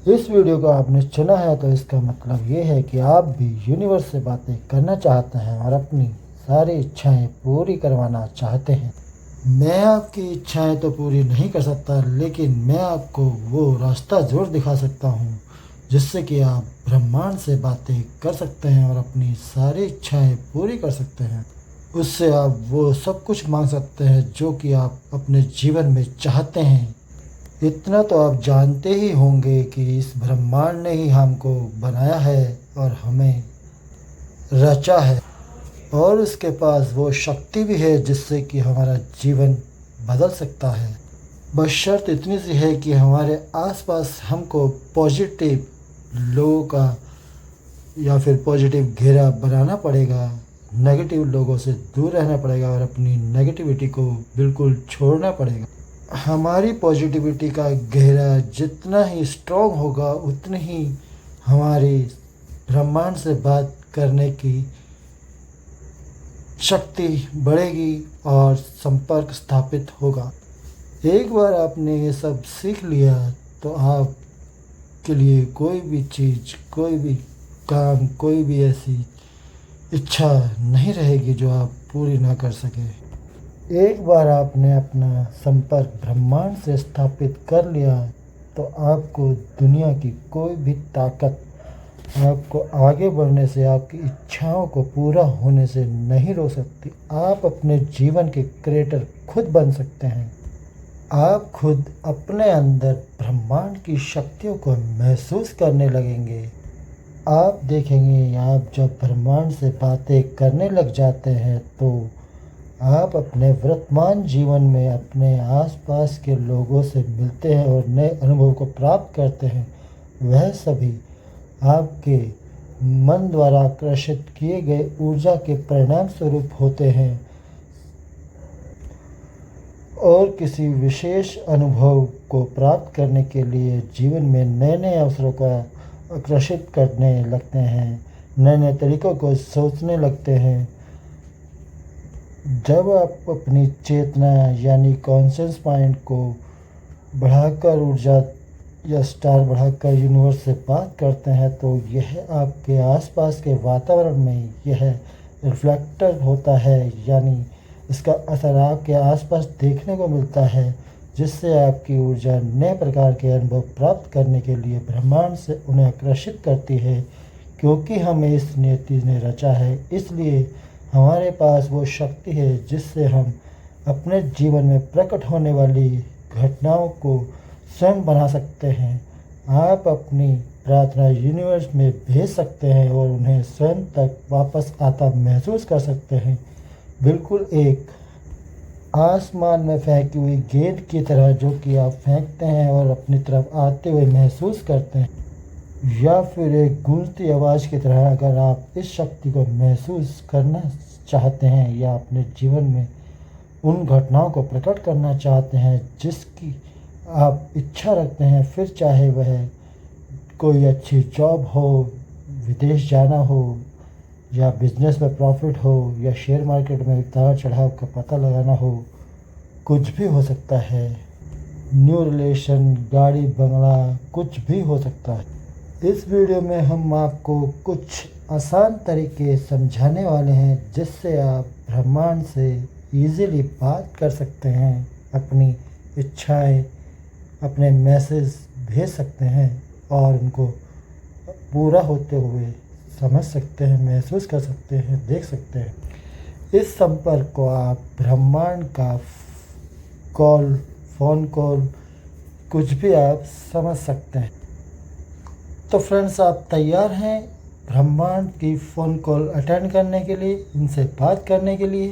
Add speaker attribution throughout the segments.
Speaker 1: इस वीडियो को आपने चुना है तो इसका मतलब ये है कि आप भी यूनिवर्स से बातें करना चाहते हैं और अपनी सारी इच्छाएं पूरी करवाना चाहते हैं। मैं आपकी इच्छाएं तो पूरी नहीं कर सकता, लेकिन मैं आपको वो रास्ता ज़रूर दिखा सकता हूँ जिससे कि आप ब्रह्मांड से बातें कर सकते हैं और अपनी सारी इच्छाएं पूरी कर सकते हैं। उससे आप वो सब कुछ मांग सकते हैं जो कि आप अपने जीवन में चाहते हैं। इतना तो आप जानते ही होंगे कि इस ब्रह्मांड ने ही हमको बनाया है और हमें रचा है, और उसके पास वो शक्ति भी है जिससे कि हमारा जीवन बदल सकता है। बस शर्त इतनी सी है कि हमारे आसपास हमको पॉजिटिव लोगों का या फिर पॉजिटिव घेरा बनाना पड़ेगा। नेगेटिव लोगों से दूर रहना पड़ेगा और अपनी नेगेटिविटी को बिल्कुल छोड़ना पड़ेगा। हमारी पॉजिटिविटी का घेरा जितना ही स्ट्रॉन्ग होगा उतनी ही हमारी ब्रह्मांड से बात करने की शक्ति बढ़ेगी और संपर्क स्थापित होगा। एक बार आपने ये सब सीख लिया तो आपके लिए कोई भी चीज़, कोई भी काम, कोई भी ऐसी इच्छा नहीं रहेगी जो आप पूरी ना कर सके। एक बार आपने अपना संपर्क ब्रह्मांड से स्थापित कर लिया तो आपको दुनिया की कोई भी ताकत आपको आगे बढ़ने से, आपकी इच्छाओं को पूरा होने से नहीं रोक सकती। आप अपने जीवन के क्रिएटर खुद बन सकते हैं। आप खुद अपने अंदर ब्रह्मांड की शक्तियों को महसूस करने लगेंगे। आप देखेंगे, आप जब ब्रह्मांड से बातें करने लग जाते हैं तो आप अपने वर्तमान जीवन में अपने आसपास के लोगों से मिलते हैं और नए अनुभव को प्राप्त करते हैं। वह सभी आपके मन द्वारा आकर्षित किए गए ऊर्जा के परिणाम स्वरूप होते हैं और किसी विशेष अनुभव को प्राप्त करने के लिए जीवन में नए नए अवसरों को आकर्षित करने लगते हैं, नए नए तरीक़ों को सोचने लगते हैं। जब आप अपनी चेतना यानी कॉन्शियस माइंड को बढ़ाकर ऊर्जा या स्टार बढ़ाकर यूनिवर्स से बात करते हैं तो यह आपके आसपास के वातावरण में यह रिफ्लेक्टर होता है, यानी इसका असर आपके आसपास देखने को मिलता है, जिससे आपकी ऊर्जा नए प्रकार के अनुभव प्राप्त करने के लिए ब्रह्मांड से उन्हें आकर्षित करती है। क्योंकि हमें इस नियति ने रचा है, इसलिए हमारे पास वो शक्ति है जिससे हम अपने जीवन में प्रकट होने वाली घटनाओं को स्वयं बना सकते हैं। आप अपनी प्रार्थना यूनिवर्स में भेज सकते हैं और उन्हें स्वयं तक वापस आता महसूस कर सकते हैं, बिल्कुल एक आसमान में फेंकी हुई गेंद की तरह जो कि आप फेंकते हैं और अपनी तरफ आते हुए महसूस करते हैं, या फिर एक गूंजती आवाज़ की तरह। अगर आप इस शक्ति को महसूस करना चाहते हैं या अपने जीवन में उन घटनाओं को प्रकट करना चाहते हैं जिसकी आप इच्छा रखते हैं, फिर चाहे वह कोई अच्छी जॉब हो, विदेश जाना हो, या बिजनेस में प्रॉफिट हो, या शेयर मार्केट में उतार चढ़ाव का पता लगाना हो, कुछ भी हो सकता है। न्यू रिलेशन, गाड़ी, बंगला, कुछ भी हो सकता है। इस वीडियो में हम आपको कुछ आसान तरीके समझाने वाले हैं जिससे आप ब्रह्मांड से इजीली बात कर सकते हैं, अपनी इच्छाएं, अपने मैसेज भेज सकते हैं और उनको पूरा होते हुए समझ सकते हैं, महसूस कर सकते हैं, देख सकते हैं। इस संपर्क को आप ब्रह्मांड का कॉल, फ़ोन कॉल, कुछ भी आप समझ सकते हैं। तो फ्रेंड्स, आप तैयार हैं ब्रह्मांड की फ़ोन कॉल अटेंड करने के लिए, इनसे बात करने के लिए?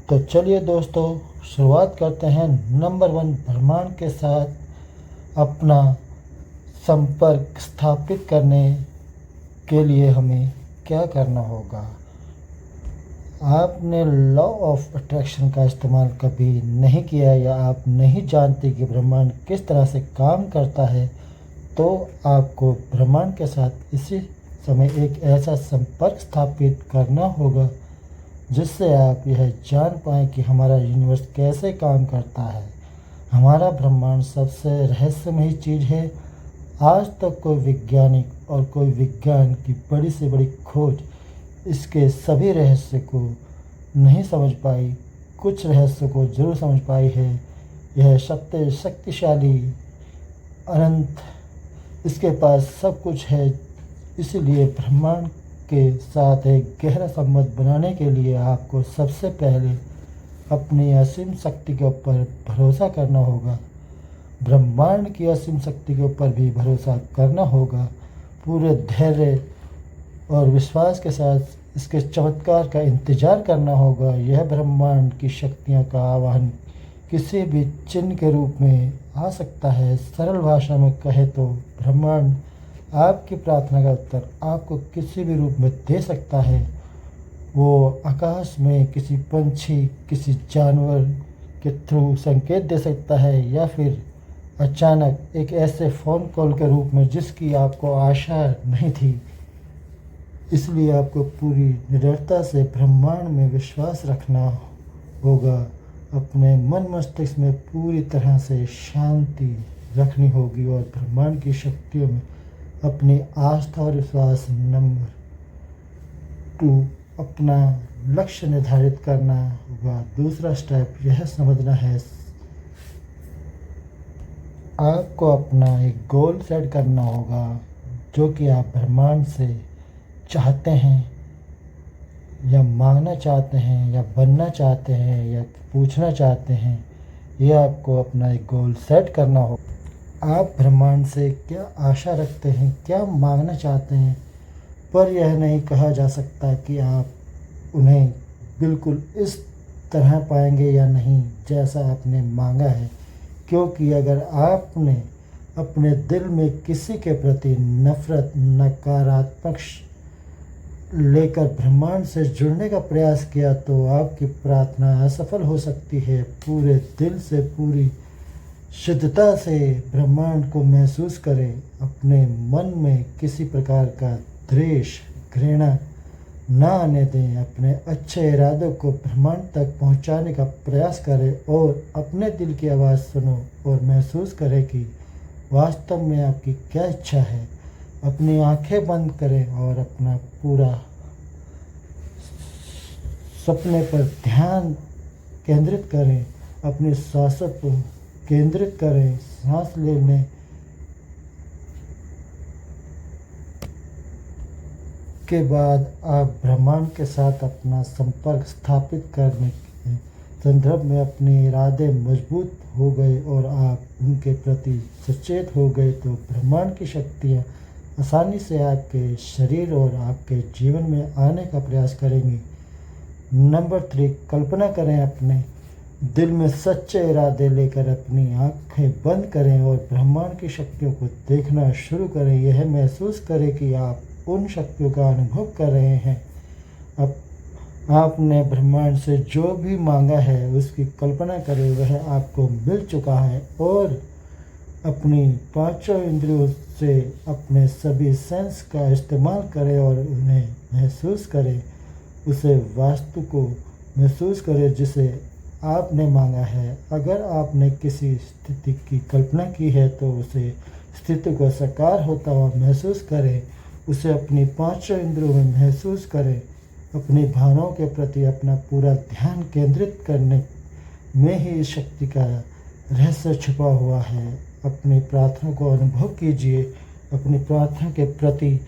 Speaker 1: तो चलिए दोस्तों, शुरुआत करते हैं। नंबर 1, ब्रह्मांड के साथ अपना संपर्क स्थापित करने के लिए हमें क्या करना होगा। आपने लॉ ऑफ अट्रैक्शन का इस्तेमाल कभी नहीं किया या आप नहीं जानते कि ब्रह्मांड किस तरह से काम करता है, तो आपको ब्रह्मांड के साथ इसी समय एक ऐसा संपर्क स्थापित करना होगा जिससे आप यह जान पाएँ कि हमारा यूनिवर्स कैसे काम करता है। हमारा ब्रह्मांड सबसे रहस्यमयी चीज़ है आज तक कोई वैज्ञानिक और कोई विज्ञान की बड़ी से बड़ी खोज इसके सभी रहस्य को नहीं समझ पाई। कुछ रहस्य को जरूर समझ पाई है। यह शक्तिशाली अनंत, इसके पास सब कुछ है। इसलिए ब्रह्मांड के साथ एक गहरा संबंध बनाने के लिए आपको सबसे पहले अपनी असीम शक्ति के ऊपर भरोसा करना होगा। ब्रह्मांड की असीम शक्ति के ऊपर भी भरोसा करना होगा। पूरे धैर्य और विश्वास के साथ इसके चमत्कार का इंतजार करना होगा। यह ब्रह्मांड की शक्तियों का आह्वान किसी भी चिन्ह के रूप में आ सकता है। सरल भाषा में कहे तो ब्रह्मांड आपकी प्रार्थना का उत्तर आपको किसी भी रूप में दे सकता है। वो आकाश में किसी पंछी, किसी जानवर के थ्रू संकेत दे सकता है, या फिर अचानक एक ऐसे फ़ोन कॉल के रूप में जिसकी आपको आशा नहीं थी। इसलिए आपको पूरी निडरता से ब्रह्मांड में विश्वास रखना होगा। अपने मन मस्तिष्क में पूरी तरह से शांति रखनी होगी और ब्रह्मांड की शक्तियों में अपनी आस्था और विश्वास। नंबर 2, अपना लक्ष्य निर्धारित करना होगा। दूसरा स्टेप यह समझना है, आपको अपना एक गोल सेट करना होगा जो कि आप ब्रह्मांड से चाहते हैं, या मांगना चाहते हैं, या बनना चाहते हैं, या पूछना चाहते हैं। यह आपको अपना एक गोल सेट करना होगा। आप ब्रह्मांड से क्या आशा रखते हैं, क्या मांगना चाहते हैं, पर यह नहीं कहा जा सकता कि आप उन्हें बिल्कुल इस तरह पाएंगे या नहीं जैसा आपने मांगा है। क्योंकि अगर आपने अपने दिल में किसी के प्रति नफरत, नकारात्मक लेकर ब्रह्मांड से जुड़ने का प्रयास किया तो आपकी प्रार्थना असफल हो सकती है। पूरे दिल से, पूरी शुद्धता से ब्रह्मांड को महसूस करें। अपने मन में किसी प्रकार का द्वेष, घृणा ना आने दें। अपने अच्छे इरादों को ब्रह्मांड तक पहुंचाने का प्रयास करें और अपने दिल की आवाज़ सुनो और महसूस करें कि वास्तव में आपकी क्या इच्छा है। अपनी आंखें बंद करें और अपना पूरा सपने पर ध्यान केंद्रित करें। अपनी सांसों पर केंद्रित करें। सांस लेने के बाद आप ब्रह्मांड के साथ अपना संपर्क स्थापित करने के संदर्भ में अपने इरादे मजबूत हो गए और आप उनके प्रति सचेत हो गए तो ब्रह्मांड की शक्तियाँ आसानी से आपके शरीर और आपके जीवन में आने का प्रयास करेंगी। नंबर 3, कल्पना करें। अपने दिल में सच्चे इरादे लेकर अपनी आंखें बंद करें और ब्रह्मांड की शक्तियों को देखना शुरू करें। यह महसूस करें कि आप उन शक्तियों का अनुभव कर रहे हैं। अब आपने ब्रह्मांड से जो भी मांगा है उसकी कल्पना करें वह आपको मिल चुका है, और अपनी पांचों इंद्रियों से अपने सभी सेंस का इस्तेमाल करें और उन्हें महसूस करें। उसे वास्तु को महसूस करें जिसे आपने मांगा है। अगर आपने किसी स्थिति की कल्पना की है तो उसे स्थिति को साकार होता हुआ महसूस करें। उसे अपनी पांचों इंद्रियों में महसूस करें। अपनी भावनाओं के प्रति अपना पूरा ध्यान केंद्रित करने में ही इस शक्ति का रहस्य छुपा हुआ है। अपनी प्रार्थना को अनुभव कीजिए। अपनी प्रार्थना के प्रति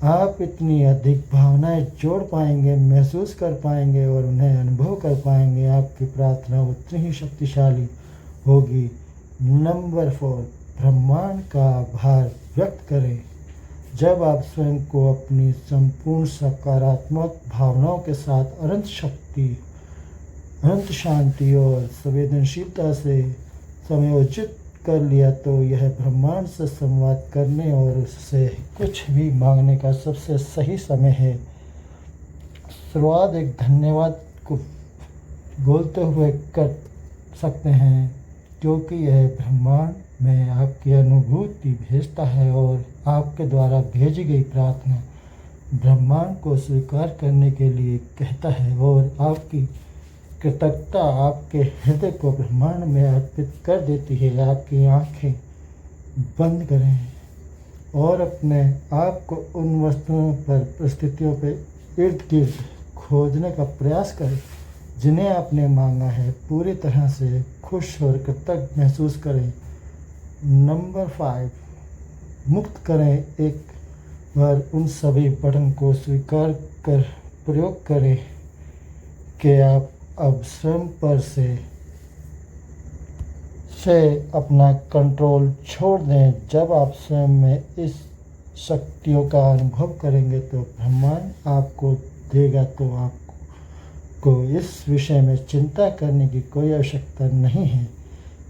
Speaker 1: आप इतनी अधिक भावनाएं जोड़ पाएंगे, महसूस कर पाएंगे और उन्हें अनुभव कर पाएंगे। आपकी प्रार्थना उतनी ही शक्तिशाली होगी। नंबर 4, ब्रह्मांड का आभार व्यक्त करें। जब आप स्वयं को अपनी संपूर्ण सकारात्मक भावनाओं के साथ अनंत शक्ति, अनंत शांति और संवेदनशीलता से समायोजित कर लिया तो यह ब्रह्मांड से संवाद करने और उससे कुछ भी मांगने का सबसे सही समय है। शुरुआत एक धन्यवाद को बोलते हुए कर सकते हैं, क्योंकि यह ब्रह्मांड में आपकी अनुभूति भेजता है और आपके द्वारा भेजी गई प्रार्थना ब्रह्मांड को स्वीकार करने के लिए कहता है, और आपकी कृतज्ञता आपके हृदय को ब्रह्मांड में अर्पित कर देती है। आपकी आंखें बंद करें। और अपने आप को उन वस्तुओं पर, परिस्थितियों पर इर्द गिर्द खोजने का प्रयास करें जिन्हें आपने मांगा है। पूरी तरह से खुश और कृतज्ञ महसूस करें। नंबर 5, मुक्त करें। एक बार उन सभी बटन को स्वीकार कर प्रयोग करें कि आप अब स्वयं पर से अपना कंट्रोल छोड़ दें। जब आप स्वयं में इस शक्तियों का अनुभव करेंगे तो ब्रह्मांड आपको देगा, तो आपको इस विषय में चिंता करने की कोई आवश्यकता नहीं है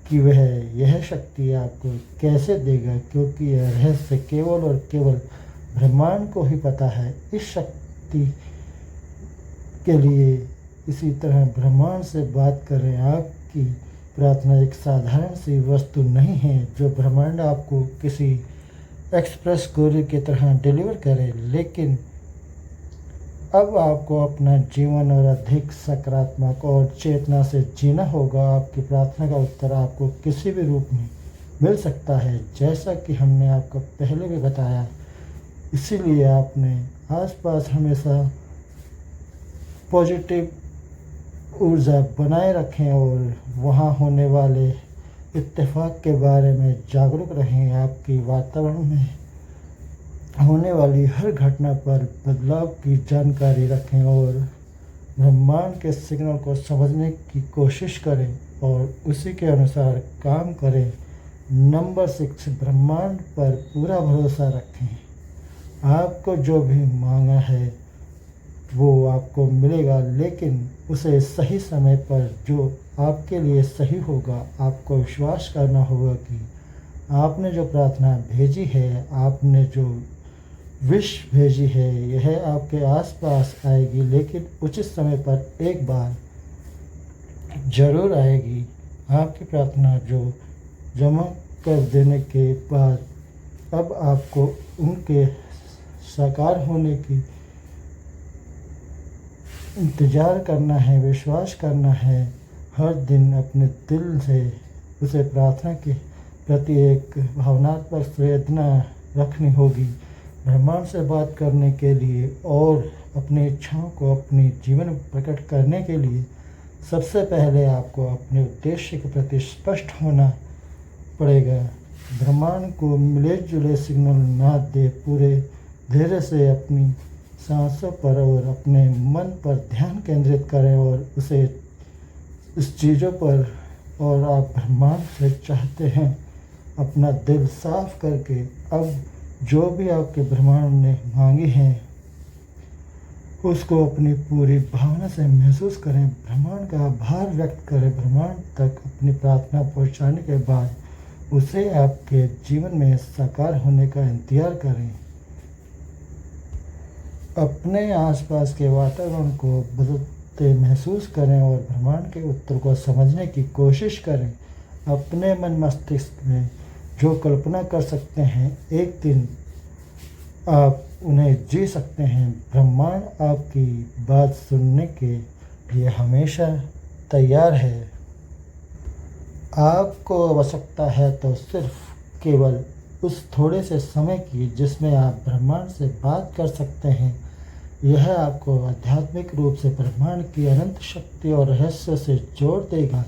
Speaker 1: कि वह यह शक्ति आपको कैसे देगा, क्योंकि यह रहस्य केवल और केवल ब्रह्मांड को ही पता है। इस शक्ति के लिए इसी तरह ब्रह्मांड से बात करें। आपकी प्रार्थना एक साधारण सी वस्तु नहीं है जो ब्रह्मांड आपको किसी एक्सप्रेस कोरियर की तरह डिलीवर करे, लेकिन अब आपको अपना जीवन और अधिक सकारात्मक और चेतना से जीना होगा। आपकी प्रार्थना का उत्तर आपको किसी भी रूप में मिल सकता है, जैसा कि हमने आपको पहले भी बताया। इसीलिए अपने आसपास हमेशा पॉजिटिव ऊर्जा बनाए रखें और वहाँ होने वाले इत्तेफाक के बारे में जागरूक रहें। आपकी वातावरण में होने वाली हर घटना पर बदलाव की जानकारी रखें और ब्रह्मांड के सिग्नल को समझने की कोशिश करें और उसी के अनुसार काम करें। नंबर 6, ब्रह्मांड पर पूरा भरोसा रखें। आपको जो भी मांगा है वो आपको मिलेगा, लेकिन उसे सही समय पर जो आपके लिए सही होगा। आपको विश्वास करना होगा कि आपने जो प्रार्थना भेजी है, आपने जो विश भेजी है, यह आपके आसपास आएगी, लेकिन उचित समय पर एक बार जरूर आएगी। आपकी प्रार्थना जो जमा कर देने के बाद अब आपको उनके साकार होने की इंतज़ार करना है, विश्वास करना है। हर दिन अपने दिल से उसे प्रार्थना के प्रति एक भावनात्मक संवेदना रखनी होगी। ब्रह्मांड से बात करने के लिए और अपनी इच्छाओं को अपने जीवन में प्रकट करने के लिए सबसे पहले आपको अपने उद्देश्य के प्रति स्पष्ट होना पड़ेगा। ब्रह्मांड को मिले जुले सिग्नल ना दे, पूरे धैर्य से अपनी सांसों पर और अपने मन पर ध्यान केंद्रित करें और उसे इस चीज़ों पर, और आप ब्रह्मांड से चाहते हैं अपना दिल साफ करके अब जो भी आपके ब्रह्मांड ने मांगी है उसको अपनी पूरी भावना से महसूस करें। ब्रह्मांड का आभार व्यक्त करें। ब्रह्मांड तक अपनी प्रार्थना पहुंचाने के बाद उसे आपके जीवन में साकार होने का इंतजार करें। अपने आसपास के वातावरण को बदलते महसूस करें और ब्रह्मांड के उत्तर को समझने की कोशिश करें। अपने मन मस्तिष्क में जो कल्पना कर सकते हैं, एक दिन आप उन्हें जी सकते हैं। ब्रह्मांड आपकी बात सुनने के लिए हमेशा तैयार है। आपको आवश्यकता है तो सिर्फ केवल उस थोड़े से समय की जिसमें आप ब्रह्मांड से बात कर सकते हैं। यह आपको आध्यात्मिक रूप से ब्रह्मांड की अनंत शक्ति और रहस्य से जोड़ देगा।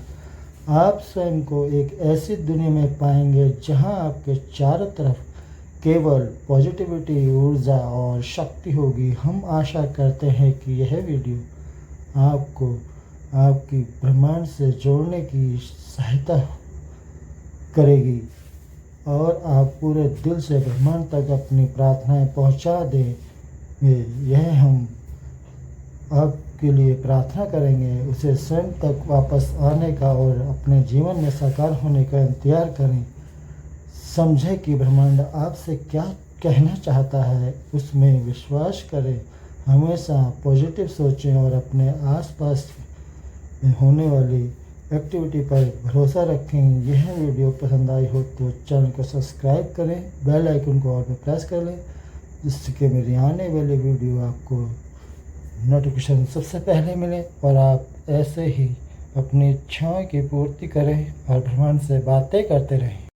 Speaker 1: आप स्वयं को एक ऐसी दुनिया में पाएंगे जहां आपके चारों तरफ केवल पॉजिटिविटी, ऊर्जा और शक्ति होगी। हम आशा करते हैं कि यह वीडियो आपको आपकी ब्रह्मांड से जोड़ने की सहायता करेगी और आप पूरे दिल से ब्रह्मांड तक अपनी प्रार्थनाएं पहुंचा देंगे। यह हम आपके लिए प्रार्थना करेंगे, उसे स्वयं तक वापस आने का और अपने जीवन में साकार होने का इंतजार करें। समझें कि ब्रह्मांड आपसे क्या कहना चाहता है, उसमें विश्वास करें। हमेशा पॉजिटिव सोचें और अपने आसपास में होने वाली एक्टिविटी पर भरोसा रखें। यह वीडियो पसंद आई हो तो चैनल को सब्सक्राइब करें, बेल आइकन को ऑल पे प्रेस कर लें, जिससे मेरी आने वाली वीडियो आपको नोटिफिकेशन सबसे पहले मिले और आप ऐसे ही अपनी इच्छाओं की पूर्ति करें और ब्रह्मांड से बातें करते रहें।